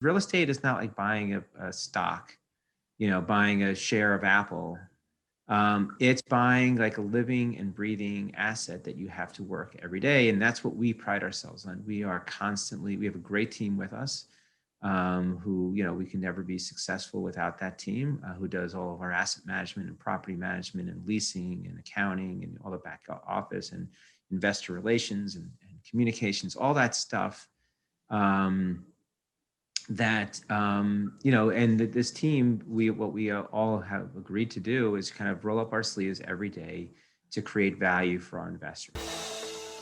Real estate is not like buying a stock, buying a share of Apple. It's buying like a living and breathing asset that you have to work every day. And that's what we pride ourselves on. We have a great team with us, who, we can never be successful without that team, who does all of our asset management and property management and leasing and accounting and all the back office and investor relations and communications, all that stuff. And this team, what we all have agreed to do is kind of roll up our sleeves every day to create value for our investors.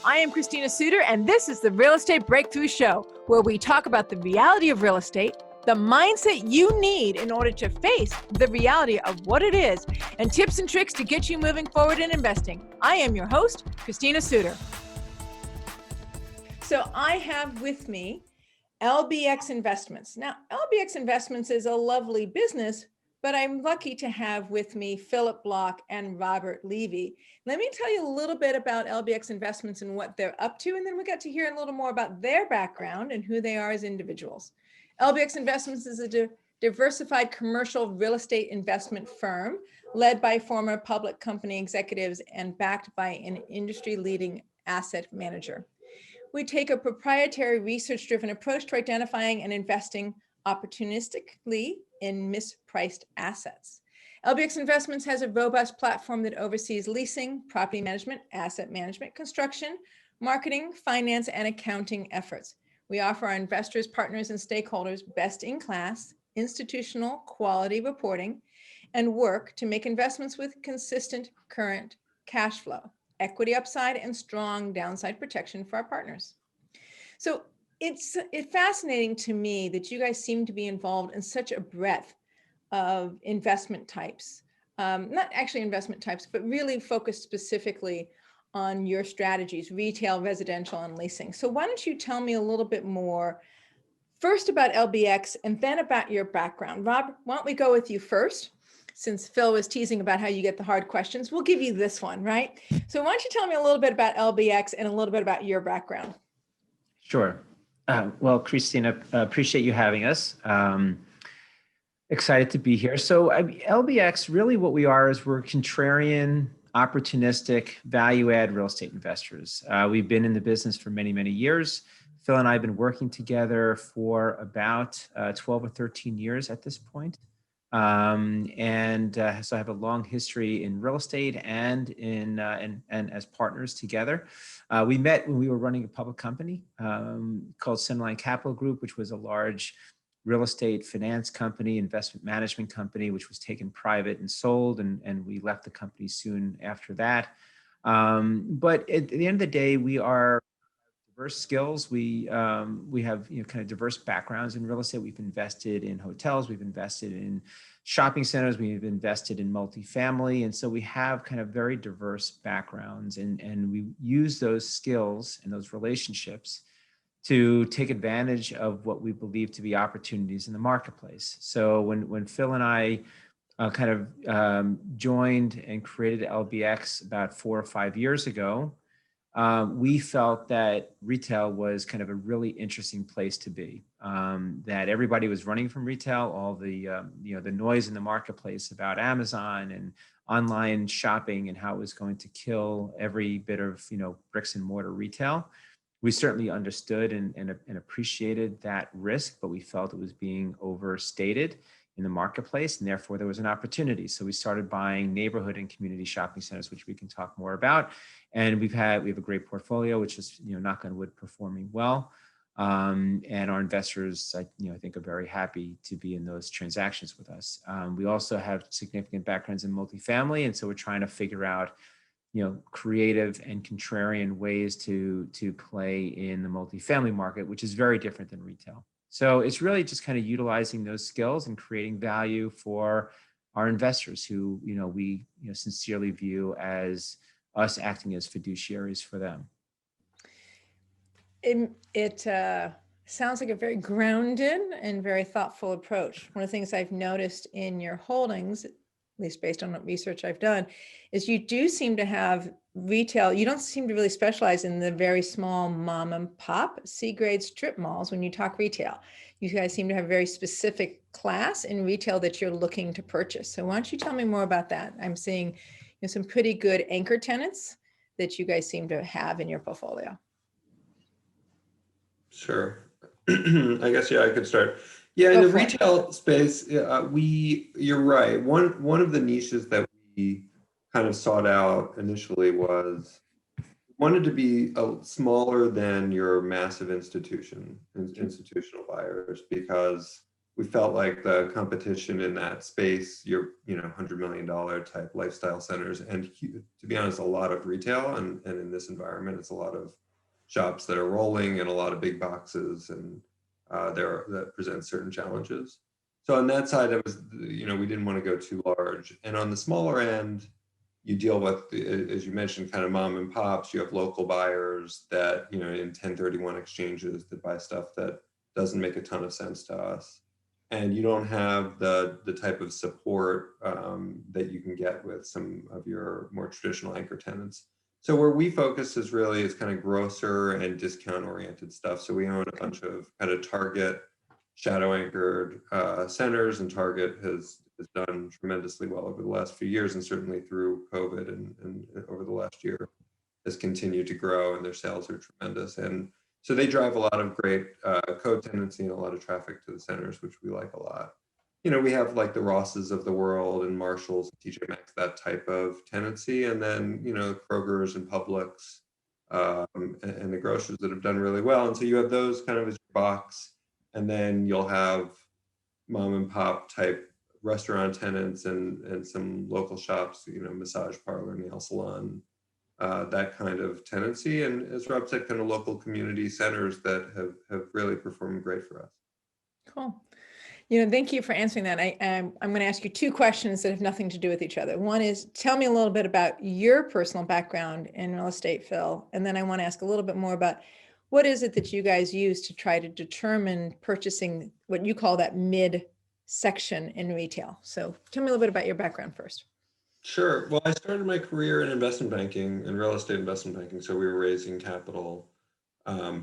I am Christina Suter, and this is the Real Estate Breakthrough Show, where we talk about the reality of real estate, the mindset you need in order to face the reality of what it is, and tips and tricks to get you moving forward in investing. I am your host, Christina Suter. So I have with me LBX Investments. Now, LBX Investments is a lovely business, but I'm lucky to have with me Philip Block and Robert Levy. Let me tell you a little bit about LBX Investments and what they're up to, and then we got to hear a little more about their background and who they are as individuals. LBX Investments is a diversified commercial real estate investment firm led by former public company executives and backed by an industry-leading asset manager. We take a proprietary research-driven approach to identifying and investing opportunistically in mispriced assets. LBX Investments has a robust platform that oversees leasing, property management, asset management, construction, marketing, finance, and accounting efforts. We offer our investors, partners, and stakeholders best-in-class institutional quality reporting and work to make investments with consistent current cash flow, equity upside, and strong downside protection for our partners. So it's fascinating to me that you guys seem to be involved in such a breadth of investment types, not actually investment types, but really focused specifically on your strategies, retail, residential, and leasing. So why don't you tell me a little bit more first about LBX and then about your background? Rob, why don't we go with you first? Since Phil was teasing about how you get the hard questions, we'll give you this one, right? So why don't you tell me a little bit about LBX and a little bit about your background? Sure. Well, Christina, appreciate you having us. Excited to be here. So LBX, really what we are is we're contrarian, opportunistic, value-add real estate investors. We've been in the business for many, many years. Phil and I have been working together for about 12 or 13 years at this point. So I have a long history in real estate and and as partners together. We met when we were running a public company called Centerline Capital Group, which was a large real estate finance company, investment management company, which was taken private and sold, and we left the company soon after that. But at the end of the day, we are diverse skills. We have kind of diverse backgrounds in real estate. We've invested in hotels, we've invested in shopping centers, we've invested in multifamily, and so we have kind of very diverse backgrounds, and we use those skills and those relationships to take advantage of what we believe to be opportunities in the marketplace. So when Phil and I joined and created LBX about 4 or 5 years ago, we felt that retail was kind of a really interesting place to be, that everybody was running from retail, all the noise in the marketplace about Amazon and online shopping and how it was going to kill every bit of bricks and mortar retail. We certainly understood and appreciated that risk, but we felt it was being overstated in the marketplace, and therefore there was an opportunity. So we started buying neighborhood and community shopping centers, which we can talk more about. And we have a great portfolio, which is, knock on wood, performing well. And our investors, I think, are very happy to be in those transactions with us. We also have significant backgrounds in multifamily, and so we're trying to figure out, creative and contrarian ways to play in the multifamily market, which is very different than retail. So it's really just kind of utilizing those skills and creating value for our investors who, we sincerely view as us acting as fiduciaries for them. It sounds like a very grounded and very thoughtful approach. One of the things I've noticed in your holdings, at least based on what research I've done, is you do seem to have retail. You don't seem to really specialize in the very small mom and pop C-grade strip malls when you talk retail. you guys seem to have a very specific class in retail that you're looking to purchase. So why don't you tell me more about that? I'm seeing some pretty good anchor tenants that you guys seem to have in your portfolio. Sure. I guess, yeah, I could start. Yeah, in the retail space, you're right. One of the niches that we kind of sought out initially was wanted to be smaller than your massive institutional buyers, because we felt like the competition in that space, $100 million type lifestyle centers, and to be honest, a lot of retail, and in this environment, it's a lot of shops that are rolling and a lot of big boxes, and that presents certain challenges. So on that side, it was, we didn't want to go too large. And on the smaller end, you deal with, as you mentioned, kind of mom and pops. You have local buyers that, in 1031 exchanges that buy stuff that doesn't make a ton of sense to us. And you don't have the type of support that you can get with some of your more traditional anchor tenants. So where we focus is kind of grocer and discount oriented stuff. So we own a bunch of kind of Target shadow anchored centers, and Target has done tremendously well over the last few years, and certainly through COVID and over the last year has continued to grow, and their sales are tremendous. And so they drive a lot of great co-tenancy and a lot of traffic to the centers, which we like a lot. We have like the Rosses of the world and Marshalls, TJ Maxx, that type of tenancy. And then, Kroger's and Publix and the grocers that have done really well. And so you have those kind of as your box. And then you'll have mom and pop type restaurant tenants and some local shops, massage parlor, nail salon, that kind of tenancy. And as Rob said, kind of local community centers that have really performed great for us. Cool. Thank you for answering that. I'm going to ask you two questions that have nothing to do with each other. One is, tell me a little bit about your personal background in real estate, Phil. And then I want to ask a little bit more about what is it that you guys use to try to determine purchasing what you call that mid section in retail. So tell me a little bit about your background first. Sure. Well, I started my career in investment banking, in real estate investment banking. So we were raising capital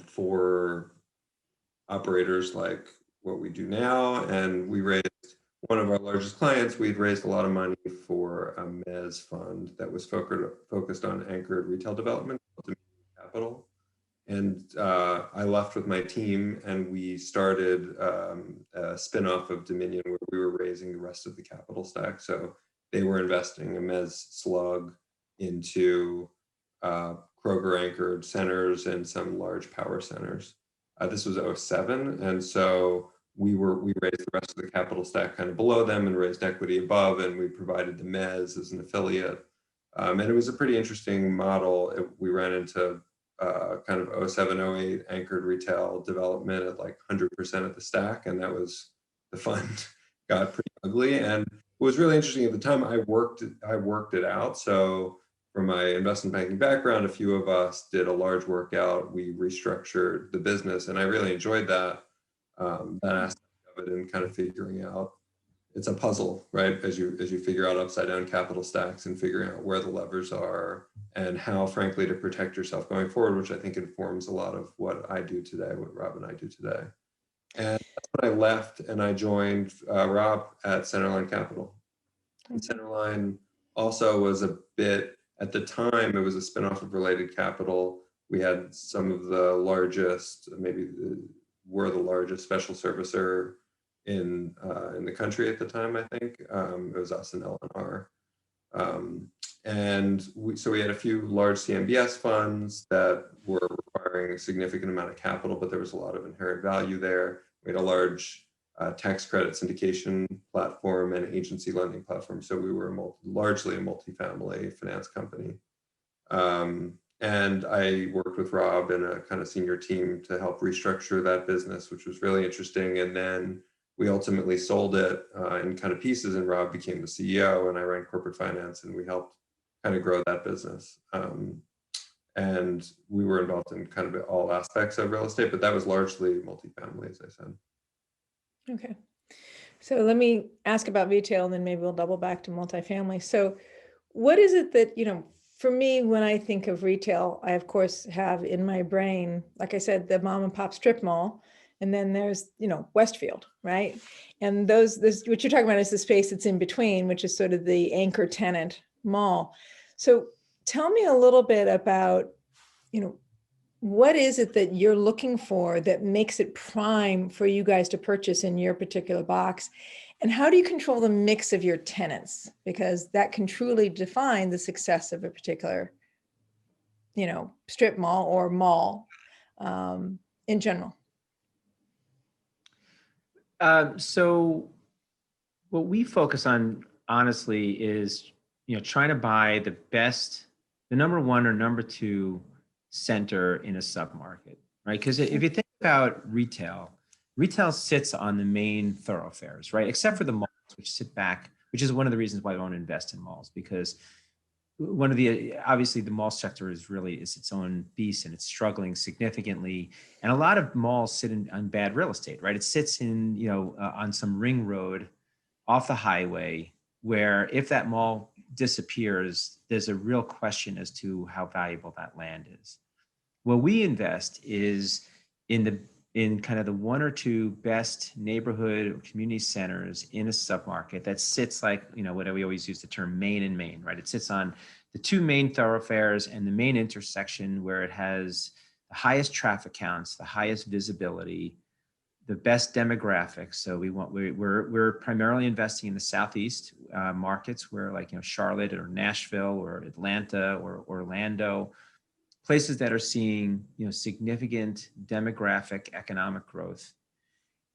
for operators like what we do now. And we raised one of our largest clients. We'd raised a lot of money for a mezz fund that was focused on anchored retail development, capital. And I left with my team, and we started a spinoff of Dominion where we were raising the rest of the capital stack. So they were investing a mezz slug into Kroger anchored centers and some large power centers. This was 2007. And so we raised the rest of the capital stack kind of below them and raised equity above, and we provided the mezz as an affiliate. And it was a pretty interesting model. We ran into kind of 2007, 2008 anchored retail development at like 100% of the stack. And that was, the fund got pretty ugly. And what was really interesting at the time, I worked it out. So from my investment banking background, a few of us did a large workout. We restructured the business, and I really enjoyed that aspect of it, and kind of figuring out, it's a puzzle, right? As you figure out upside down capital stacks and figuring out where the levers are and how, frankly, to protect yourself going forward, which I think informs a lot of what I do today, what Rob and I do today. And that's when I left and I joined Rob at Centerline Capital. And Centerline also was a bit, at the time, it was a spinoff of Related Capital. We had some of the largest, we're the largest special servicer in the country at the time, I think. It was us and LNR. So we had a few large CMBS funds that were requiring a significant amount of capital, but there was a lot of inherent value there. We had a large tax credit syndication platform and agency lending platform. So we were largely a multifamily finance company. And I worked with Rob and a kind of senior team to help restructure that business, which was really interesting. And then we ultimately sold it in kind of pieces, and Rob became the CEO, and I ran corporate finance, and we helped kind of grow that business. And we were involved in kind of all aspects of real estate, but that was largely multifamily, as I said. Okay. So let me ask about retail, and then maybe we'll double back to multifamily. So what is it that, for me, when I think of retail, I, of course, have in my brain, like I said, the mom and pop strip mall. and then there's, Westfield, right? And what you're talking about is the space that's in between, which is sort of the anchor tenant mall. So tell me a little bit about, what is it that you're looking for that makes it prime for you guys to purchase in your particular box? And how do you control the mix of your tenants? Because that can truly define the success of a particular, strip mall or mall in general. So what we focus on, honestly, is, trying to buy the number one or number two center in a submarket, right? Because if you think about retail sits on the main thoroughfares, right? Except for the malls, which sit back, which is one of the reasons why I don't invest in malls, because obviously the mall sector is its own beast, and it's struggling significantly. And a lot of malls sit on bad real estate, right? It sits in, on some ring road off the highway, where if that mall disappears, there's a real question as to how valuable that land is. What we invest is in kind of the one or two best neighborhood or community centers in a submarket that sits like, what we always use the term main and main, right? It sits on the two main thoroughfares and the main intersection, where it has the highest traffic counts, the highest visibility, the best demographics. So we're primarily investing in the Southeast markets, where Charlotte or Nashville or Atlanta or Orlando, places that are seeing significant demographic economic growth.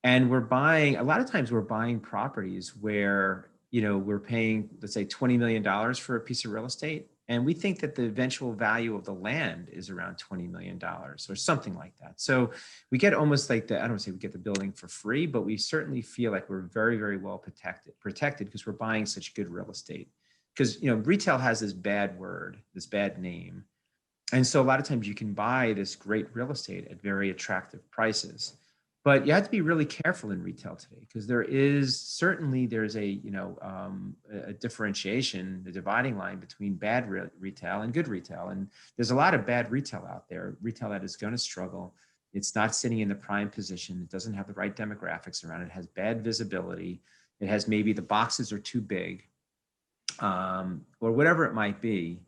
And a lot of times we're buying properties where we're paying, let's say, $20 million for a piece of real estate, and we think that the eventual value of the land is around $20 million or something like that. So we get almost like I don't want to say we get the building for free, but we certainly feel like we're very, very well protected because we're buying such good real estate. Because retail has this bad name. And so a lot of times you can buy this great real estate at very attractive prices, but you have to be really careful in retail today, because there's a differentiation, the dividing line between bad retail and good retail. And there's a lot of bad retail out there, retail that is going to struggle. It's not sitting in the prime position. It doesn't have the right demographics around it. It has bad visibility. It has maybe the boxes are too big, or whatever it might be.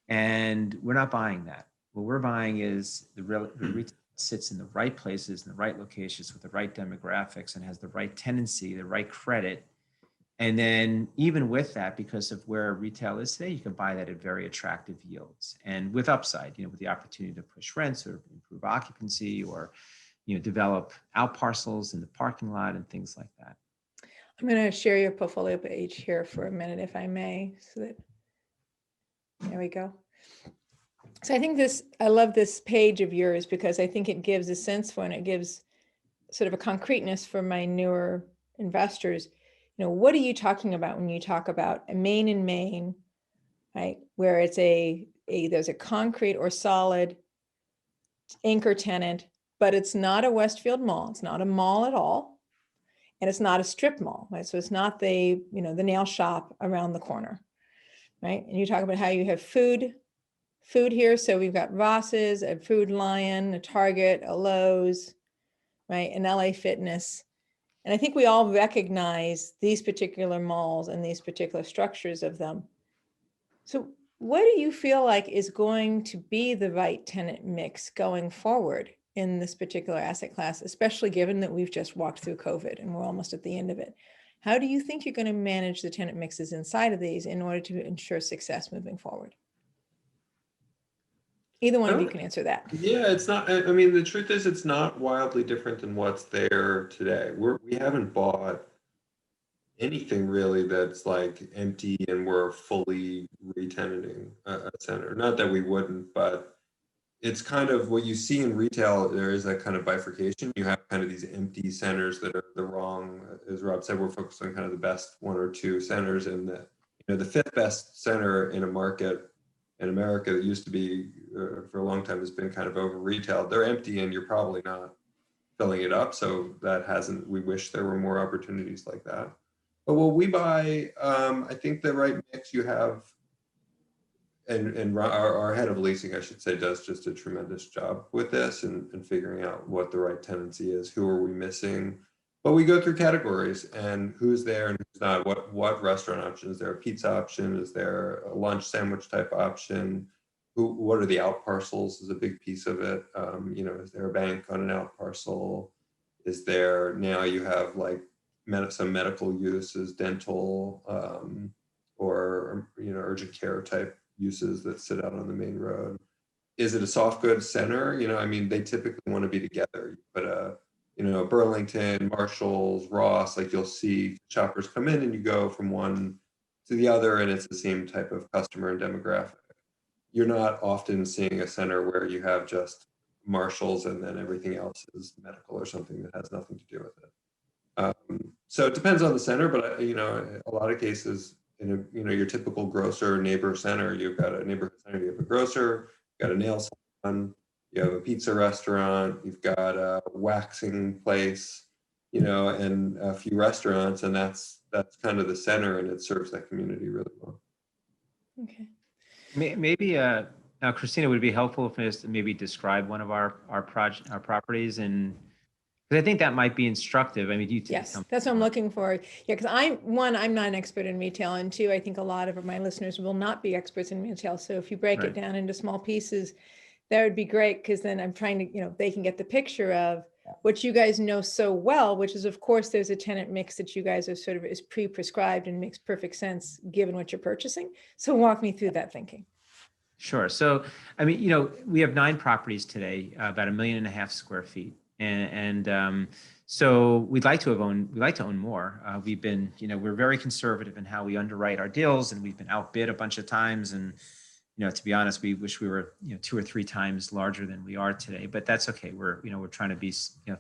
And we're not buying that. What we're buying is the retail sits in the right places, in the right locations, with the right demographics, and has the right tenancy, the right credit. And then even with that, because of where retail is today, you can buy that at very attractive yields and with upside, with the opportunity to push rents or improve occupancy, or, develop out parcels in the parking lot and things like that. I'm going to share your portfolio page here for a minute, if I may, so that there we go. So I love this page of yours, because I think it gives a sense for, and it gives sort of a concreteness for my newer investors. What are you talking about when you talk about a main and main, right? Where it's there's a concrete or solid anchor tenant, but it's not a Westfield mall. It's not a mall at all. And it's not a strip mall, right? So it's not the nail shop around the corner. Right. And you talk about how you have food here. So we've got Ross's, a Food Lion, a Target, a Lowe's, right, an LA Fitness. And I think we all recognize these particular malls and these particular structures of them. So what do you feel like is going to be the right tenant mix going forward in this particular asset class, especially given that we've just walked through COVID and we're almost at the end of it? How do you think you're going to manage the tenant mixes inside of these in order to ensure success moving forward? Either one of you can answer that. Yeah, it's not, I mean, the truth is it's not wildly different than what's there today. We haven't bought anything really that's like empty and we're fully re-tenanting a center. Not that we wouldn't, but it's kind of what you see in retail. There is that kind of bifurcation. You have kind of these empty centers that are the wrong, as Rob said, we're focused on kind of the best one or two centers, and the fifth best center in a market in America that used to be for a long time has been kind of over retailed. They're empty and you're probably not filling it up. So we wish there were more opportunities like that. But what we buy, I think the right mix, you have our head of leasing, I should say, does just a tremendous job with this and figuring out what the right tenancy is, who are we missing. But we go through categories and who's there and who's not. What restaurant option is there? A pizza option? Is there a lunch sandwich type option? What are the out parcels is a big piece of it. Is there a bank on an out parcel? Is there, now you have like some medical uses, dental, or urgent care type uses that sit out on the main road. Is it a soft goods center? They typically want to be together. But Burlington, Marshalls, Ross, like you'll see shoppers come in and you go from one to the other and it's the same type of customer and demographic. You're not often seeing a center where you have just Marshalls and then everything else is medical or something that has nothing to do with it. So it depends on the center, but a lot of cases, your typical grocer neighbor center, you've got a neighborhood center, you have a grocer, you've got a nail salon, you have a pizza restaurant, you've got a waxing place, and a few restaurants, and that's kind of the center, and it serves that community really well. Okay. Maybe now, Christina, would it be helpful if us to maybe describe one of our properties, and because I think that might be instructive. Yes, that's what I'm looking for. Yeah, because I'm not an expert in retail, and two, I think a lot of my listeners will not be experts in retail. So if you break it down into small pieces, that would be great, because then I'm trying to, they can get the picture of what you guys know so well, which is, of course, there's a tenant mix that you guys are sort of is pre-prescribed and makes perfect sense given what you're purchasing. So walk me through that thinking. Sure. So, we have 9 properties today, about 1.5 million square feet. And so we'd like to own more. We've been, we're very conservative in how we underwrite our deals, and we've been outbid a bunch of times. And, to be honest, we wish we were, 2 or 3 times larger than we are today, but that's okay. We're trying to be,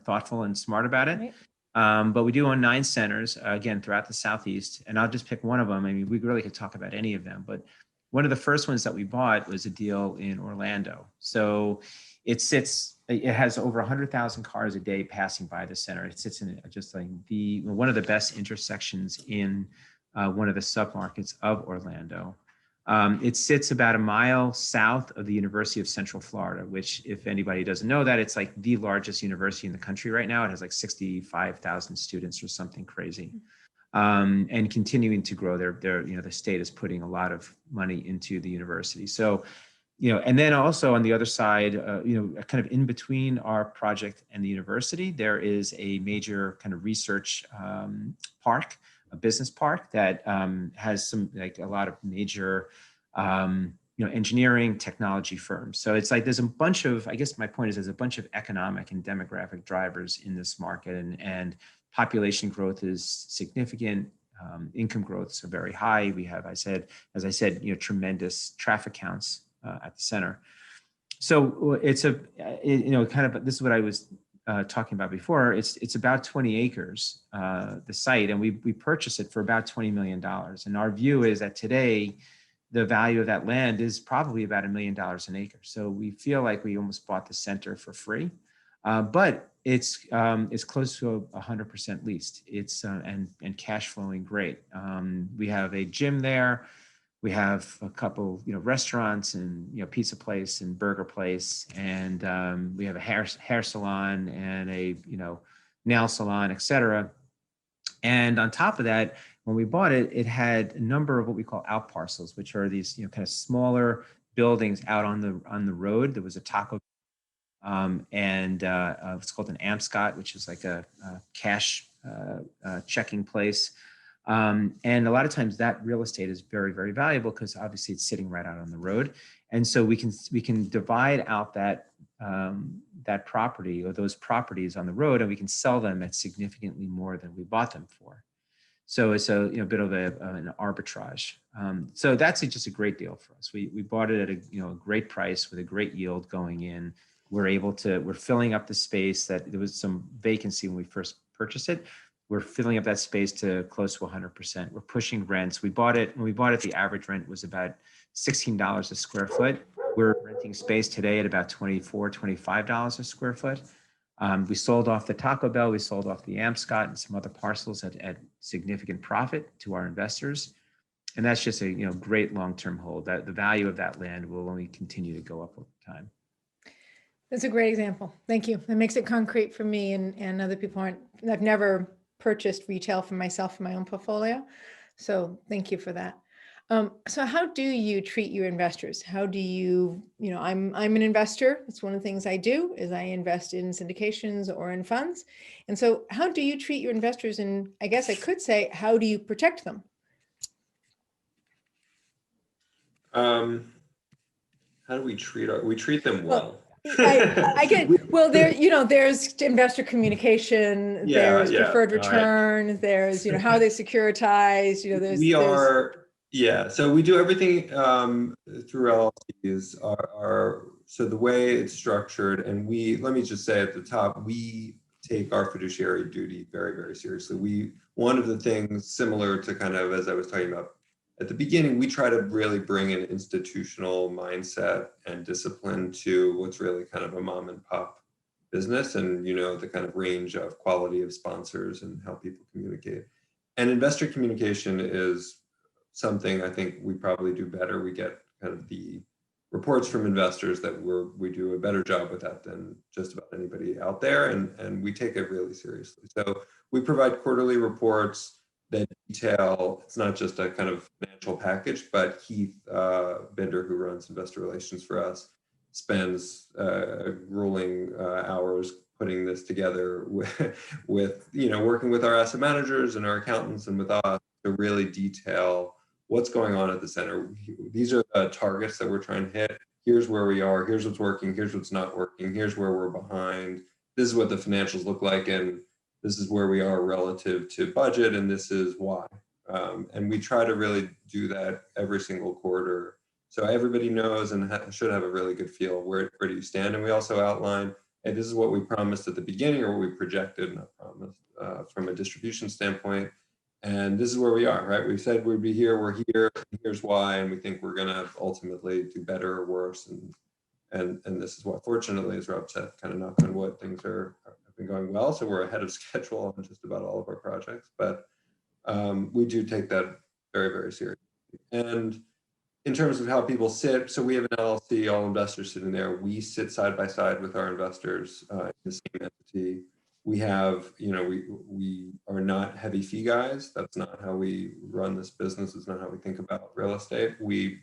thoughtful and smart about it. Right. But we do own 9 centers, again, throughout the Southeast, and I'll just pick one of them. We really could talk about any of them, but one of the first ones that we bought was a deal in Orlando. So it has over 100,000 cars a day passing by the center. It sits in just like one of the best intersections in one of the submarkets of Orlando. It sits about a mile south of the University of Central Florida, which, if anybody doesn't know that, it's like the largest university in the country right now. It has like 65,000 students or something crazy. And continuing to grow. The state is putting a lot of money into the university. So, and then also on the other side, kind of in between our project and the university, there is a major kind of research park, a business park that has a lot of major, engineering technology firms. So it's like there's a bunch of, I guess my point is there's a bunch of economic and demographic drivers in this market, and population growth is significant. Income growths are very high. We have, as I said, tremendous traffic counts at the center. So it's this is what I was talking about before. It's about 20 acres, the site, and we purchased it for about $20 million. And our view is that today, the value of that land is probably about $1 million an acre. So we feel like we almost bought the center for free. But it's close to 100% leased. It's and cash flowing great. We have a gym there. We have a couple, restaurants and pizza place and burger place, and we have a hair salon and a nail salon, etc. And on top of that, when we bought it, it had a number of what we call out parcels, which are these kind of smaller buildings out on the road. There was a taco. And it's called an Amscot, which is like a cash checking place. And a lot of times that real estate is very, very valuable because obviously it's sitting right out on the road. And so we can divide out that property or those properties on the road, and we can sell them at significantly more than we bought them for. So it's a bit of an arbitrage. So that's just a great deal for us. We bought it at a great price with a great yield going in. We're filling up the space that there was some vacancy when we first purchased it. We're filling up that space to close to 100%. We're pushing rents. When we bought it, the average rent was about $16 a square foot. We're renting space today at about $24, $25 a square foot. We sold off the Taco Bell. We sold off the Amscot and some other parcels at significant profit to our investors. And that's just a great long-term hold. That the value of that land will only continue to go up over time. That's a great example. Thank you. That makes it concrete for me, and other people aren't. I've never purchased retail for myself in my own portfolio. So thank you for that. So how do you treat your investors? How do you, I'm an investor. It's one of the things I do is I invest in syndications or in funds. And so how do you treat your investors? And I guess I could say, how do you protect them? How do we treat them well? I get, well, there's investor communication, there's preferred return, there's, how they securitize, so we do everything through LLCs. So the way it's structured, and let me just say at the top, we take our fiduciary duty very, very seriously. One of the things similar to kind of, as I was talking about at the beginning, we try to really bring an institutional mindset and discipline to what's really kind of a mom and pop business, and the kind of range of quality of sponsors and how people communicate. And investor communication is something I think we probably do better. We get kind of the reports from investors that we do a better job with that than just about anybody out there, and we take it really seriously. So we provide quarterly reports that detail, it's not just a kind of financial package, but Keith Binder, who runs investor relations for us, spends grueling hours putting this together with working with our asset managers and our accountants and with us to really detail what's going on at the center. These are the targets that we're trying to hit. Here's where we are. Here's what's working. Here's what's not working. Here's where we're behind. This is what the financials look like, and this is where we are relative to budget, and this is why. And we try to really do that every single quarter, so everybody knows and should have a really good feel where do you stand. And we also outline, hey, this is what we promised at the beginning, or what we projected, not promised, from a distribution standpoint. And this is where we are, right? We said we'd be here, we're here, here's why, and we think we're gonna ultimately do better or worse. And this is what, fortunately, as Rob said, kind of knock on wood, things have been going well. So we're ahead of schedule on just about all of our projects, but we do take that very, very seriously. And in terms of how people sit, so we have an LLC, all investors sitting there. We sit side by side with our investors in the same entity. We have, we are not heavy fee guys. That's not how we run this business. It's not how we think about real estate. We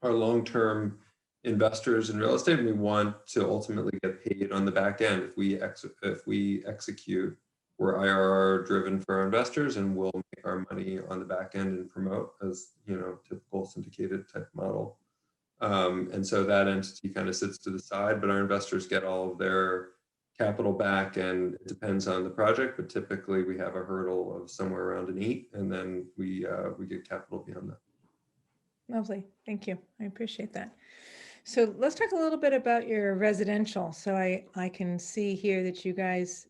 are long-term investors in real estate, and we want to ultimately get paid on the back end. If we execute, we're IRR driven for our investors, and we'll make our money on the back end and promote as typical syndicated type model. And so that entity kind of sits to the side, but our investors get all of their capital back, and it depends on the project, but typically we have a hurdle of somewhere around an 8, and then we get capital beyond that. Lovely, thank you. I appreciate that. So let's talk a little bit about your residential. So I can see here that you guys,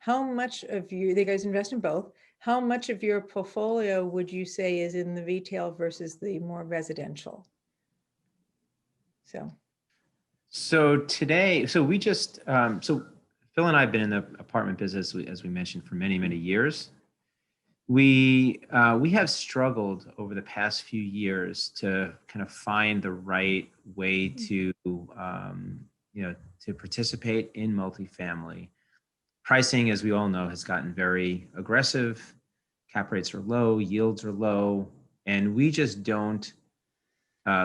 how much of you guys invest in both. How much of your portfolio would you say is in the retail versus the more residential? So today, we just, so Phil and I have been in the apartment business, as we mentioned, for many, many years. We have struggled over the past few years to kind of find the right way to, to participate in multifamily. Pricing, as we all know, has gotten very aggressive. Cap rates are low, yields are low, and we just don't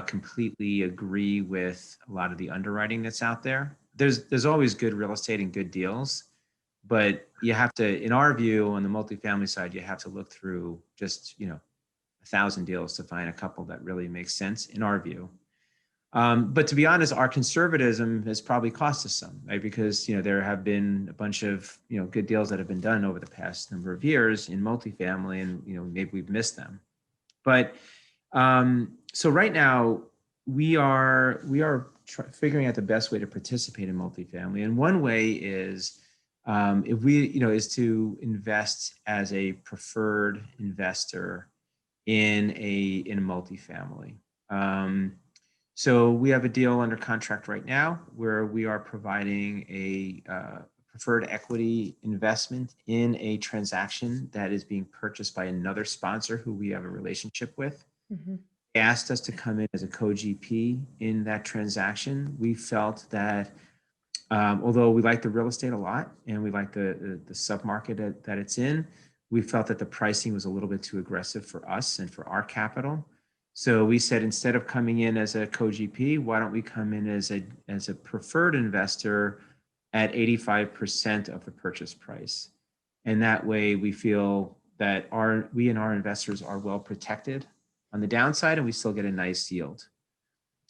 completely agree with a lot of the underwriting that's out there. There's always good real estate and good deals, but you have to, in our view, on the multifamily side, you have to look through just 1,000 deals to find a couple that really makes sense in our view. But to be honest, our conservatism has probably cost us some, right? Because there have been a bunch of good deals that have been done over the past number of years in multifamily, and maybe we've missed them. But so right now we are figuring out the best way to participate in multifamily, and one way is if we is to invest as a preferred investor in a multifamily. So we have a deal under contract right now where we are providing a preferred equity investment in a transaction that is being purchased by another sponsor who we have a relationship with. Mhm. They asked us to come in as a co-GP in that transaction. We felt that although we like the real estate a lot and we like the submarket that it's in, we felt that the pricing was a little bit too aggressive for us and for our capital. So we said, instead of coming in as a co-GP, why don't we come in as a preferred investor at 85% of the purchase price? And that way we feel that we and our investors are well protected on the downside, and we still get a nice yield.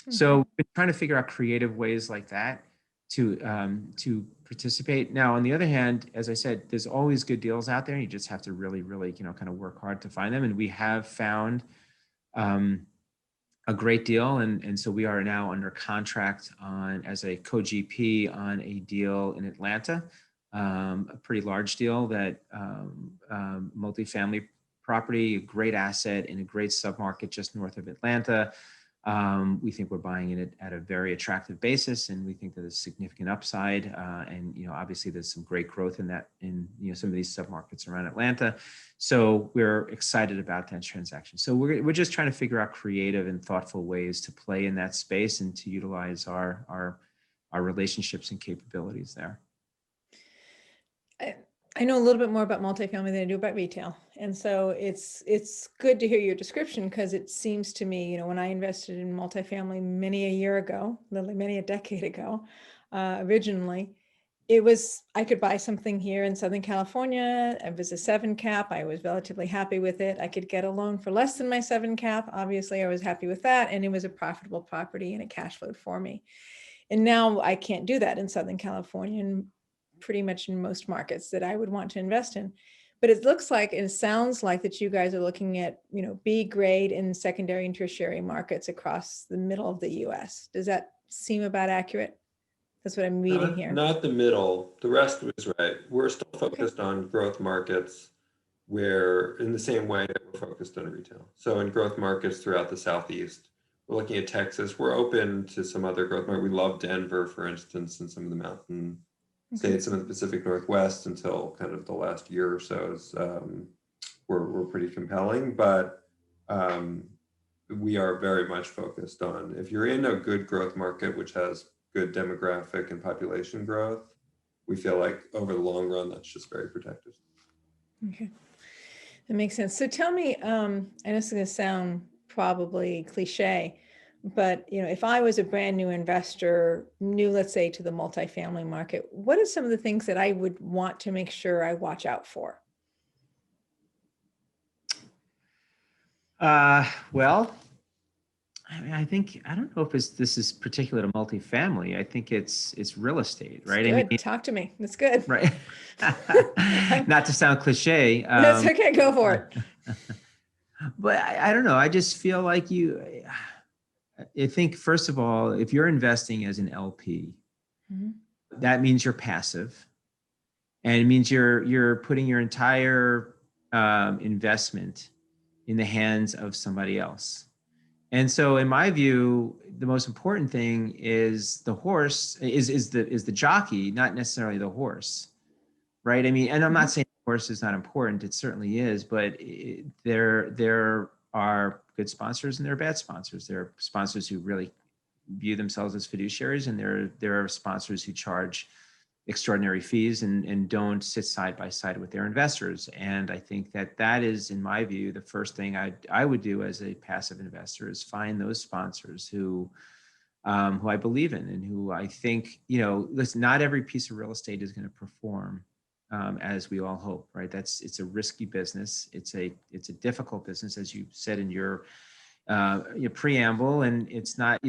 So we're trying to figure out creative ways like that to participate. Now, on the other hand, as I said, there's always good deals out there, and you just have to really, really, kind of work hard to find them. And we have found a great deal, and so we are now under contract as a co-GP on a deal in Atlanta, a pretty large deal that multifamily property, a great asset in a great submarket just north of Atlanta. We think we're buying it at a very attractive basis, and we think that there's significant upside. And obviously there's some great growth in that, some of these submarkets around Atlanta. So we're excited about that transaction. So we're just trying to figure out creative and thoughtful ways to play in that space and to utilize our relationships and capabilities there. I know a little bit more about multifamily than I do about retail. And so it's good to hear your description, because it seems to me, when I invested in multifamily many a year ago, literally many a decade ago, originally, I could buy something here in Southern California. It was a 7 cap. I was relatively happy with it. I could get a loan for less than my 7 cap. Obviously, I was happy with that. And it was a profitable property and it cash flowed for me. And now I can't do that in Southern California and pretty much in most markets that I would want to invest in. But it looks like, and it sounds like that you guys are looking at, B grade in secondary and tertiary markets across the middle of the US. Does that seem about accurate? That's what I'm reading here. Not the middle. The rest was right. We're still focused on growth markets, where in the same way that we're focused on retail. So in growth markets throughout the Southeast, we're looking at Texas. We're open to some other growth markets. We love Denver, for instance, and some of the mountain states in the Pacific Northwest until kind of the last year or so were pretty compelling. But we are very much focused on, if you're in a good growth market, which has good demographic and population growth, we feel like over the long run, that's just very protective. Okay, that makes sense. So tell me, and this is going to sound probably cliche, but if I was a brand new investor, new, let's say, to the multifamily market, what are some of the things that I would want to make sure I watch out for? Well, I mean, I don't know if this is particular to multifamily. I think it's real estate, right? Good. I mean, Talk to me. That's good. right. Not to sound cliche. That's okay. Go for it. But I don't know. I just feel like I think, first of all, if you're investing as an LP, that means you're passive, and it means you're putting your entire investment in the hands of somebody else. And so, in my view, the most important thing is the horse is the jockey, not necessarily the horse, right? I mean, and I'm not saying the horse is not important; it certainly is. But there are good sponsors and there are bad sponsors. There are sponsors who really view themselves as fiduciaries, and there are sponsors who charge extraordinary fees and don't sit side by side with their investors. And I think that is, in my view, the first thing I would do as a passive investor is find those sponsors who I believe in and who I think, listen, not every piece of real estate is going to perform as we all hope, right? It's a risky business. It's a difficult business, as you said in your preamble, and it's not,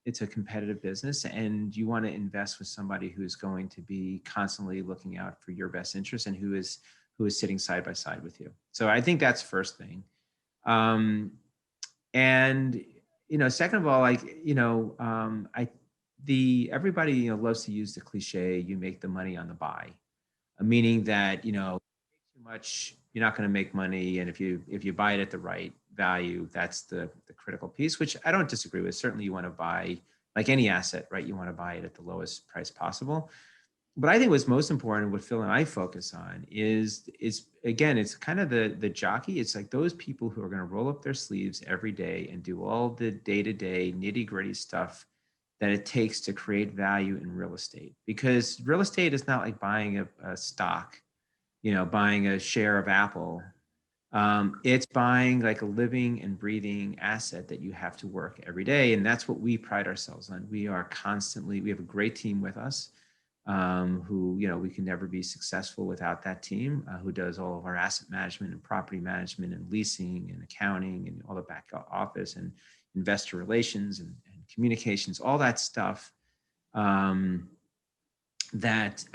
it's a competitive business, and you want to invest with somebody who is going to be constantly looking out for your best interest and who is sitting side by side with you. So I think that's first thing. And second of all, everybody loves to use the cliche, you make the money on the buy, meaning that too much, you're not going to make money, and if you buy it at the right value, that's the critical piece, which I don't disagree with. Certainly you want to buy like any asset, right? You want to buy it at the lowest price possible. But I think what's most important, what Phil and I focus on is again, it's kind of the jockey. It's like those people who are going to roll up their sleeves every day and do all the day-to-day nitty-gritty stuff that it takes to create value in real estate. Because real estate is not like buying a stock, buying a share of Apple. It's buying like a living and breathing asset that you have to work every day. And that's what we pride ourselves on. We have a great team with us, who, we can never be successful without that team, who does all of our asset management and property management and leasing and accounting and all the back office and investor relations and communications, all that stuff. And this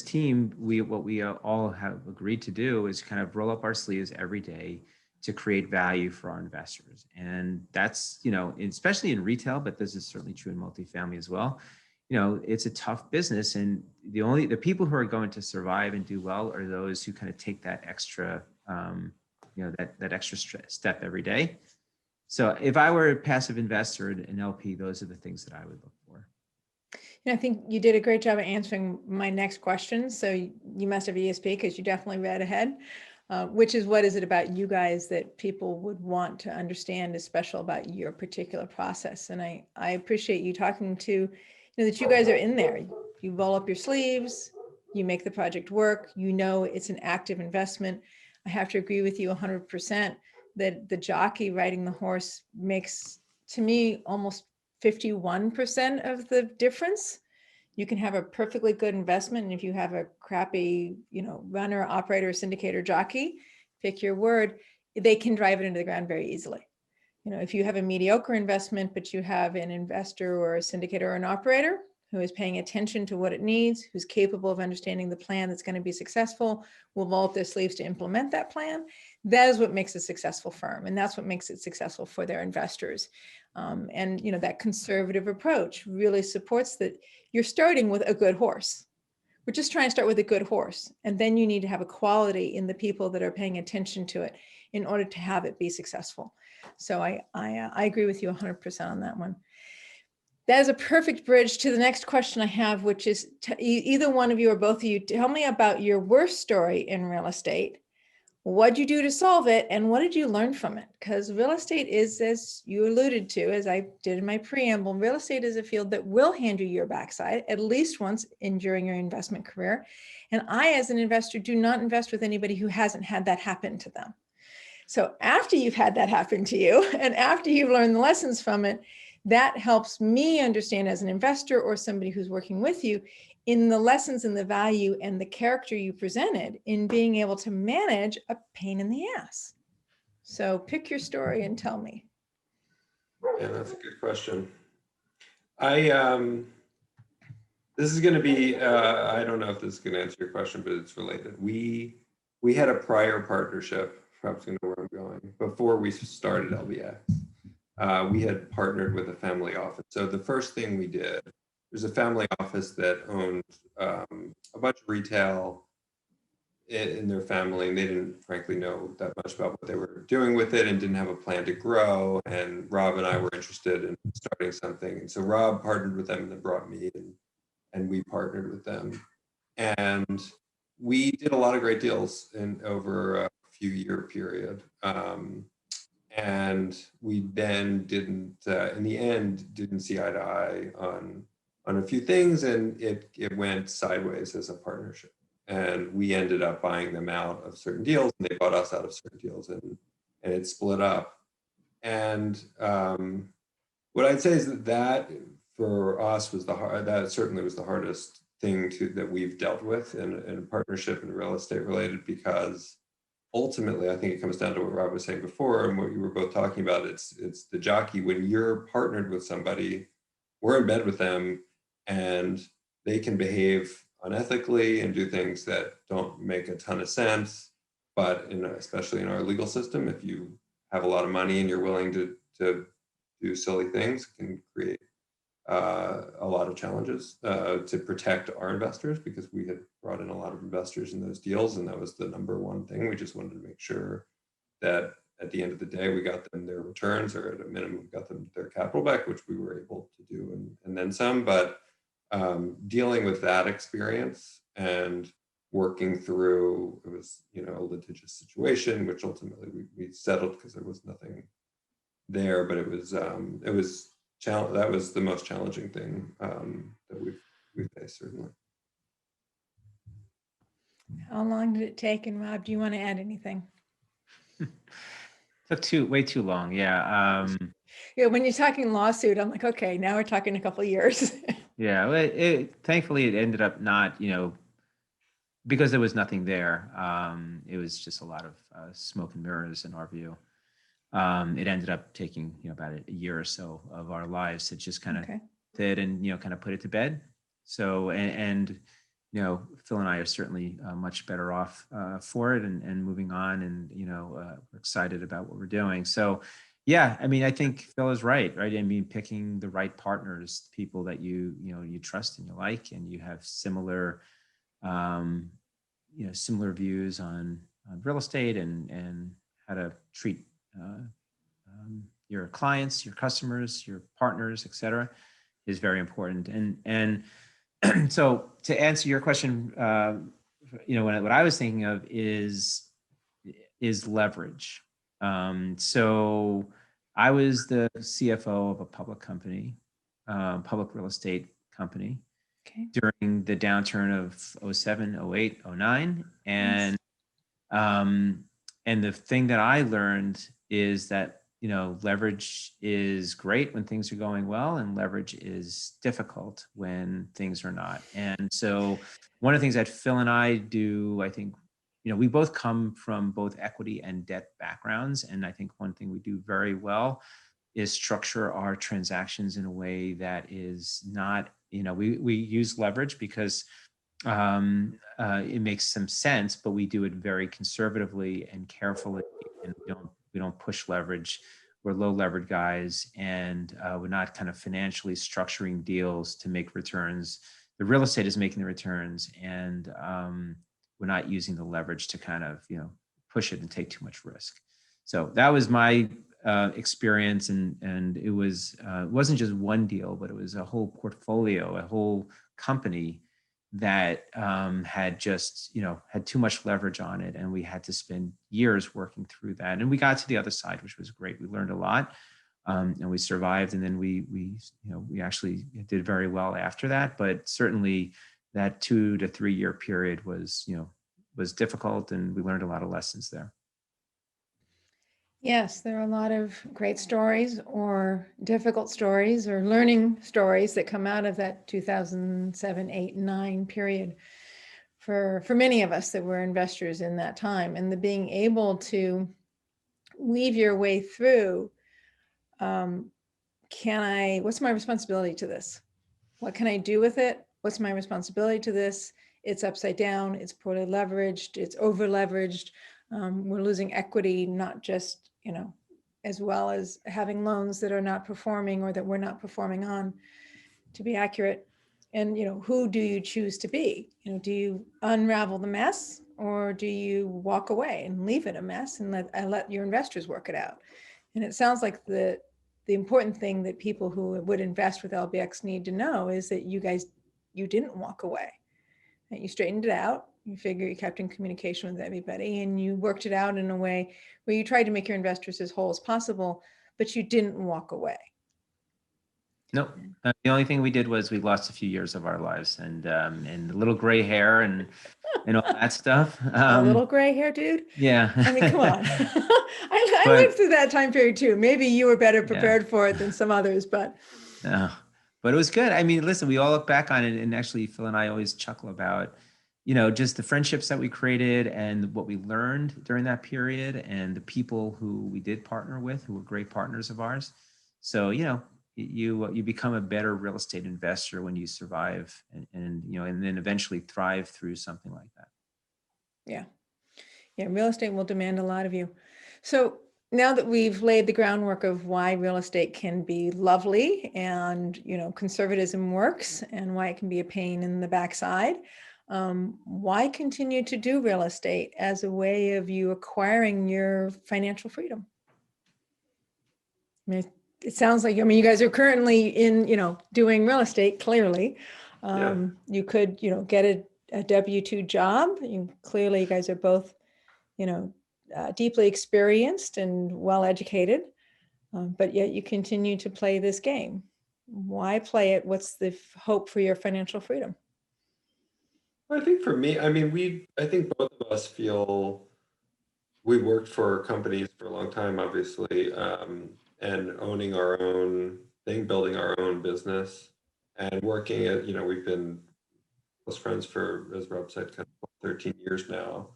team, what we all have agreed to do is kind of roll up our sleeves every day to create value for our investors. And that's, especially in retail, but this is certainly true in multifamily as well. It's a tough business, and the people who are going to survive and do well are those who kind of take that extra, that extra step every day. So if I were a passive investor, an LP, those are the things that I would look for. I think you did a great job of answering my next question. So you must have ESP because you definitely read ahead, which is, what is it about you guys that people would want to understand is special about your particular process? And I appreciate you talking to, that you guys are in there. You roll up your sleeves, you make the project work, it's an active investment. I have to agree with you 100% that the jockey riding the horse makes, to me, almost 51% of the difference. You can have a perfectly good investment, and if you have a crappy, runner, operator, syndicator, jockey, pick your word, they can drive it into the ground very easily. If you have a mediocre investment, but you have an investor or a syndicator or an operator who is paying attention to what it needs, who's capable of understanding the plan that's going to be successful, will roll up their sleeves to implement that plan, that is what makes a successful firm. And that's what makes it successful for their investors. And that conservative approach really supports that you're starting with a good horse. We're just trying to start with a good horse. And then you need to have a quality in the people that are paying attention to it in order to have it be successful. So I agree with you 100% on that one. That is a perfect bridge to the next question I have, which is either one of you or both of you, tell me about your worst story in real estate. What'd you do to solve it? And what did you learn from it? Because real estate is, as you alluded to, as I did in my preamble, real estate is a field that will hand you your backside at least once during your investment career. And I, as an investor, do not invest with anybody who hasn't had that happen to them. So after you've had that happen to you, and after you've learned the lessons from it, that helps me understand as an investor or somebody who's working with you in the lessons and the value and the character you presented in being able to manage a pain in the ass. So pick your story and tell me. Yeah, that's a good question. This is going to be, I don't know if this is going to answer your question, but it's related. We had a prior partnership, perhaps you know where I'm going, before we started LBX. We had partnered with a family office. So the first thing we did, there's a family office that owned a bunch of retail in their family, and they didn't frankly know that much about what they were doing with it and didn't have a plan to grow. And Rob and I were interested in starting something. And so Rob partnered with them and then brought me and we partnered with them. And we did a lot of great deals over a few year period. And we then didn't, in the end, didn't see eye to eye on a few things, and it went sideways as a partnership. And we ended up buying them out of certain deals, and they bought us out of certain deals, and it split up. And what I'd say is that for us was that certainly was the hardest thing that we've dealt with in a partnership and real estate related, because ultimately, I think it comes down to what Rob was saying before and what you were both talking about. It's the jockey. When you're partnered with somebody, we're in bed with them, and they can behave unethically and do things that don't make a ton of sense. But especially in our legal system, if you have a lot of money and you're willing to do silly things, it can create a lot of challenges to protect our investors, because we had brought in a lot of investors in those deals, and that was the number one thing. We just wanted to make sure that at the end of the day, we got them their returns, or at a minimum, got them their capital back, which we were able to do, and then some. But dealing with that experience and working through, it was, a litigious situation, which ultimately we settled because there was nothing there, but it was that was the most challenging thing that we've faced, certainly. How long did it take? And Rob, do you want to add anything? Took way too long. Yeah. Yeah, when you're talking lawsuit, I'm like, okay, now we're talking a couple of years. Yeah. Thankfully, it ended up not, because there was nothing there. It was just a lot of smoke and mirrors in our view. It ended up taking, about a year or so of our lives to just kind of did and, kind of put it to bed. So, and Phil and I are certainly much better off for it and moving on, and, we're excited about what we're doing. So, yeah, I mean, I think Phil is right? I mean, picking the right partners, people that you trust and you like, and you have similar, similar views on real estate and how to treat your clients, your customers, your partners, et cetera, is very important. And so to answer your question, what I was thinking of is leverage. So I was the CFO of a public company, public real estate company, during the downturn of 07, 08, 09. And, and the thing that I learned is that, leverage is great when things are going well, and leverage is difficult when things are not. And so one of the things that Phil and I do, I think, we both come from both equity and debt backgrounds. And I think one thing we do very well is structure our transactions in a way that is not, we use leverage because it makes some sense, but we do it very conservatively and carefully, and we don't push leverage. We're low levered guys, and we're not kind of financially structuring deals to make returns. The real estate is making the returns, and we're not using the leverage to kind of push it and take too much risk. So that was my experience, and it wasn't just one deal, but it was a whole portfolio, a whole company that had just, had too much leverage on it. And we had to spend years working through that. And we got to the other side, which was great. We learned a lot, and we survived. And then we actually did very well after that. But certainly that 2 to 3 year period was difficult, and we learned a lot of lessons there. Yes, there are a lot of great stories or difficult stories or learning stories that come out of that 2007, 8, 9 period for many of us that were investors in that time. And the being able to weave your way through, what's my responsibility to this? What can I do with it? What's my responsibility to this? It's upside down, it's poorly leveraged, it's over leveraged. We're losing equity, not just, as well as having loans that are not performing or that we're not performing on, to be accurate. And, who do you choose to be? Do you unravel the mess, or do you walk away and leave it a mess and let your investors work it out? And it sounds like the important thing that people who would invest with LBX need to know is that you didn't walk away, that you straightened it out. You figure you kept in communication with everybody, and you worked it out in a way where you tried to make your investors as whole as possible, but you didn't walk away. Nope. The only thing we did was we lost a few years of our lives, and a little gray hair and all that stuff. A little gray hair, dude? Yeah. I mean, come on. I lived through that time period too. Maybe you were better prepared for it than some others, but. No, but it was good. I mean, listen, we all look back on it, and actually Phil and I always chuckle about, just the friendships that we created and what we learned during that period, and the people who we did partner with, who were great partners of ours. So, you become a better real estate investor when you survive and then eventually thrive through something like that. Yeah. Real estate will demand a lot of you. So now that we've laid the groundwork of why real estate can be lovely and, conservatism works, and why it can be a pain in the backside, why continue to do real estate as a way of you acquiring your financial freedom? mean, it sounds like, I mean, you guys are currently in, doing real estate, clearly. Yeah. You could, get a W-2 job. Clearly, you guys are both, deeply experienced and well-educated, but yet you continue to play this game. Why play it? What's the hope for your financial freedom? I think for me, I mean, I think both of us feel we worked for companies for a long time, obviously, and owning our own thing, building our own business, and working at, we've been close friends for, as Rob said, kind of 13 years now.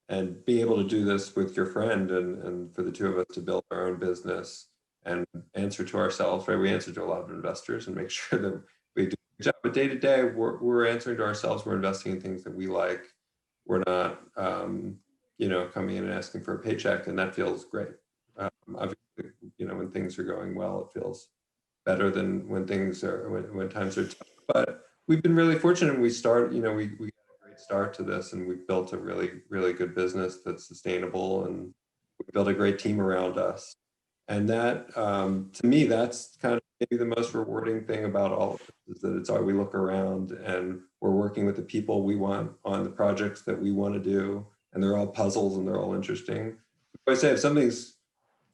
And being able to do this with your friend and for the two of us to build our own business and answer to ourselves, right? We answer to a lot of investors and make sure that we do a good job. But day to day, we're answering to ourselves. We're investing in things that we like. We're not, coming in and asking for a paycheck, and that feels great. Obviously, when things are going well, it feels better than when times are tough. But we've been really fortunate. We got a great start to this, and we've built a really, really good business that's sustainable, and we built a great team around us. And that, to me, that's kind of maybe the most rewarding thing about all of this, is that it's all, we look around and we're working with the people we want on the projects that we want to do, and they're all puzzles and they're all interesting. I say if something's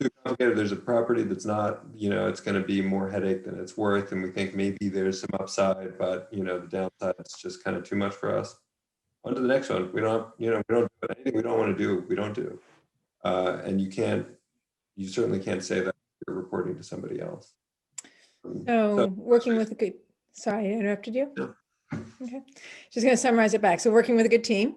too complicated, there's a property that's not, it's going to be more headache than it's worth, and we think maybe there's some upside, but the downside is just kind of too much for us. On to the next one. We don't do anything we don't want to do. We don't do, and you certainly can't say that you're reporting to somebody else. So working with a good, sorry, I interrupted you. No. Okay. Just going to summarize it back. So working with a good team,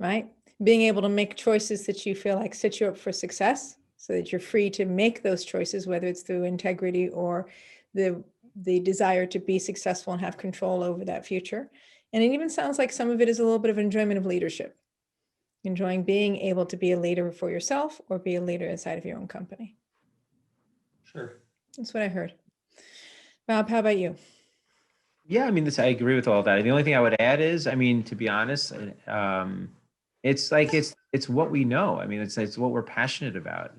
right? Being able to make choices that you feel like set you up for success, so that you're free to make those choices, whether it's through integrity or the desire to be successful and have control over that future. And it even sounds like some of it is a little bit of enjoyment of leadership, enjoying being able to be a leader for yourself or be a leader inside of your own company. Sure. That's what I heard. Bob, how about you? Yeah, I mean, I agree with all that. The only thing I would add is, I mean, to be honest, it's like it's what we know. I mean, it's what we're passionate about.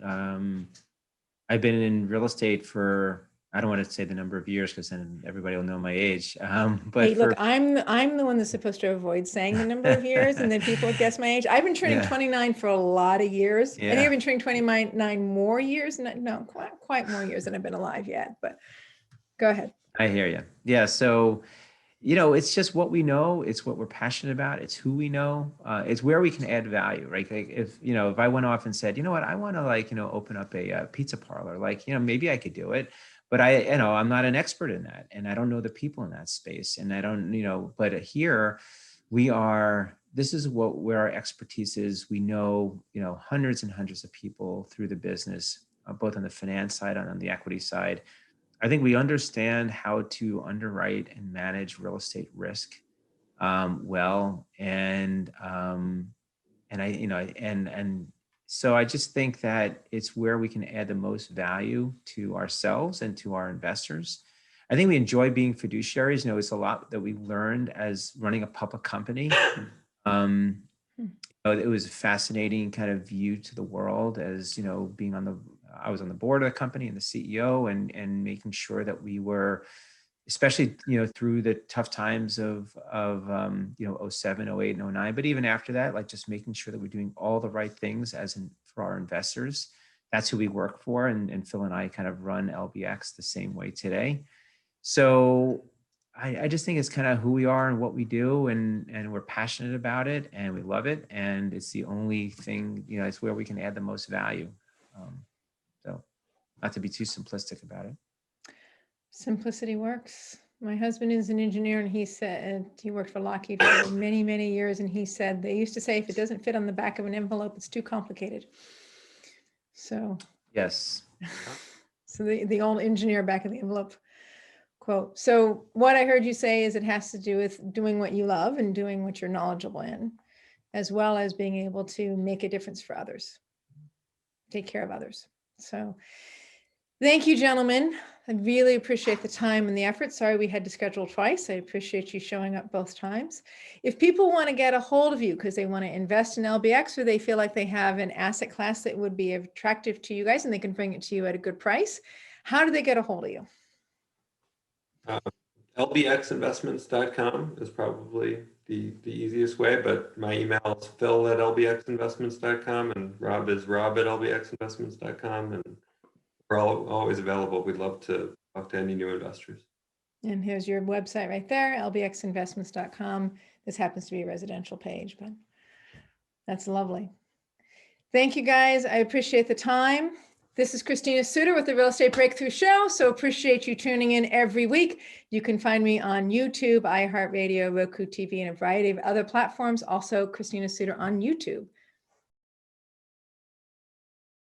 I've been in real estate for, I don't want to say the number of years because then everybody will know my age. But hey, look, I'm the one that's supposed to avoid saying the number of years, and then people guess my age. I've been turning 29 for a lot of years. Yeah. I think I've been turning 29 more years. No, quite more years than I've been alive yet. But go ahead. I hear you. Yeah. So, it's just what we know. It's what we're passionate about. It's who we know. It's where we can add value, right? Like if I went off and said, you know what, I want to open up a pizza parlor, maybe I could do it, but I'm not an expert in that, and I don't know the people in that space, and I don't, but here we are. This is where our expertise is. We know, hundreds and hundreds of people through the business, both on the finance side and on the equity side. I think we understand how to underwrite and manage real estate risk well, and so I just think that it's where we can add the most value to ourselves and to our investors. I think we enjoy being fiduciaries. It's a lot that we learned as running a public company. It was a fascinating kind of view to the world as, I was on the board of the company and the CEO, and making sure that we were, especially, through the tough times of 07, 08, and 09, but even after that, like just making sure that we're doing all the right things for our investors. That's who we work for. And Phil and I kind of run LBX the same way today. So I just think it's kind of who we are and what we do, and we're passionate about it and we love it. And it's the only thing, it's where we can add the most value. So not to be too simplistic about it. Simplicity works. My husband is an engineer, and he said he worked for Lockheed for many, many years. And he said they used to say, if it doesn't fit on the back of an envelope, it's too complicated. So yes. So the old engineer back of the envelope quote. So what I heard you say is it has to do with doing what you love and doing what you're knowledgeable in, as well as being able to make a difference for others, take care of others. So Thank you, gentlemen. I really appreciate the time and the effort. Sorry we had to schedule twice. I appreciate you showing up both times. If people want to get a hold of you because they want to invest in LBX or they feel like they have an asset class that would be attractive to you guys and they can bring it to you at a good price, how do they get a hold of you? LBXinvestments.com is probably the easiest way, but my email is phil@lbxinvestments.com and Rob is rob@lbxinvestments.com, and we're always available. We'd love to talk to any new investors. And here's your website right there, lbxinvestments.com. This happens to be a residential page, but that's lovely. Thank you, guys. I appreciate the time. This is Christina Suter with the Real Estate Breakthrough Show. So appreciate you tuning in every week. You can find me on YouTube, iHeartRadio, Roku TV, and a variety of other platforms. Also, Christina Suter on YouTube.